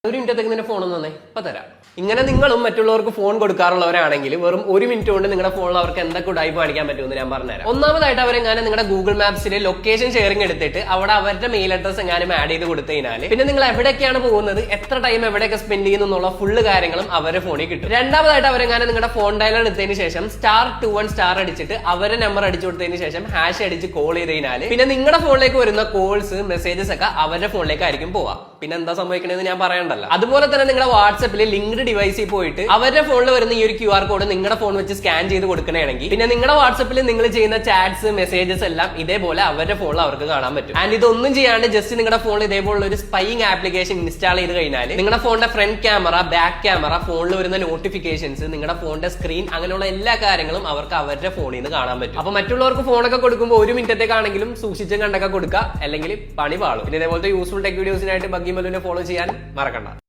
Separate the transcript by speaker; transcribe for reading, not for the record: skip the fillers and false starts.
Speaker 1: ഒരു മിനിറ്റത്തേക്ക് നിന്റെ ഫോൺ ഒന്ന് തന്നെ ഇപ്പൊ തരാം. ഇങ്ങനെ നിങ്ങളും മറ്റുള്ളവർക്ക് ഫോൺ കൊടുക്കാറുള്ളവരാണെങ്കിൽ വെറും ഒരു മിനിറ്റ് കൊണ്ട് നിങ്ങളുടെ ഫോണിൽ അവർക്ക് എന്തൊക്കെ ഉടായ്പ കാണിക്കാൻ പറ്റുമെന്ന് ഞാൻ പറഞ്ഞുതരാം. ഒന്നാമതായിട്ട് അവരെങ്ങനെ നിങ്ങളുടെ ഗൂഗിൾ മാപ്സിലെ ലൊക്കേഷൻ ഷെയറിംഗ് എടുത്തിട്ട് അവിടെ അവരുടെ മെയിൽ അഡ്രസ് എങ്ങാനും ആഡ് ചെയ്ത് കൊടുത്തു കഴിഞ്ഞാൽ പിന്നെ നിങ്ങൾ എവിടേക്കാണ് പോകുന്നത്, എത്ര ടൈം എവിടെയൊക്കെ സ്പെൻഡ് ചെയ്യുന്നു എന്നുള്ള ഫുള്ള് കാര്യങ്ങളും അവരുടെ ഫോണിൽ കിട്ടും. രണ്ടാമതായിട്ട് അവരെങ്ങനെ നിങ്ങളുടെ ഫോൺ ഡയലർ എടുത്തതിന് ശേഷം *21* അടിച്ചിട്ട് അവരുടെ നമ്പർ അടിച്ചു കൊടുത്തതിന് ശേഷം ഹാഷ് അടിച്ച് കോൾ ചെയ്ത് കഴിഞ്ഞാൽ പിന്നെ നിങ്ങളുടെ ഫോണിലേക്ക് വരുന്ന കോൾസ് മെസ്സേജസ് ഒക്കെ അവരുടെ ഫോണിലേക്കായിരിക്കും പോവാം. പിന്നെ എന്താ സംഭവിക്കണമെന്ന് ഞാൻ പറയണ്ടല്ലോ. അതുപോലെ തന്നെ നിങ്ങളുടെ വാട്സ്ആപ്പിൽ ലിങ്ക്ഡ് ഡിവൈസിൽ പോയിട്ട് അവരുടെ ഫോണിൽ വരുന്ന ഈ ഒരു QR കോഡ് നിങ്ങളുടെ ഫോൺ വെച്ച് സ്കാൻ ചെയ്ത് കൊടുക്കണമെങ്കിൽ പിന്നെ നിങ്ങളുടെ വാട്സ്ആപ്പിൽ നിങ്ങൾ ചെയ്യുന്ന ചാറ്റ്സ് മെസ്സേജസ് എല്ലാം ഇതേപോലെ അവരുടെ ഫോണിൽ അവർക്ക് കാണാൻ പറ്റും. ആൻഡ് ഇതൊന്നും ചെയ്യാണ്ട് ജസ്റ്റ് നിങ്ങളുടെ ഫോണിൽ ഇതേപോലുള്ള ഒരു സ്പൈയിങ് ആപ്ലിക്കേഷൻ ഇൻസ്റ്റാൾ ചെയ്ത് കഴിഞ്ഞാൽ നിങ്ങളുടെ ഫോണിന്റെ ഫ്രണ്ട് ക്യാമറ, ബാക്ക് ക്യാമറ, ഫോണിൽ വരുന്ന നോട്ടിഫിക്കേഷൻസ്, നിങ്ങളുടെ ഫോണിന്റെ സ്ക്രീൻ, അങ്ങനെയുള്ള എല്ലാ കാര്യങ്ങളും അവർക്ക് അവരുടെ ഫോണിൽ നിന്ന് കാണാൻ പറ്റും. അപ്പൊ മറ്റുള്ളവർക്ക് ഫോണൊക്കെ കൊടുക്കുമ്പോൾ ഒരു മിനിറ്റത്തേക്കാണെങ്കിലും സൂക്ഷിച്ചും കണ്ടൊക്കെ കൊടുക്കുക, അല്ലെങ്കിൽ പണി പാളും. പിന്നെ ഇതേപോലത്തെ യൂസ്ഫുൾ ടെക് വീഡിയോസിനായിട്ട് ബഗ്ഗി മല്ലുവിനെ ഫോളോ ചെയ്യാൻ മറക്കണ്ട.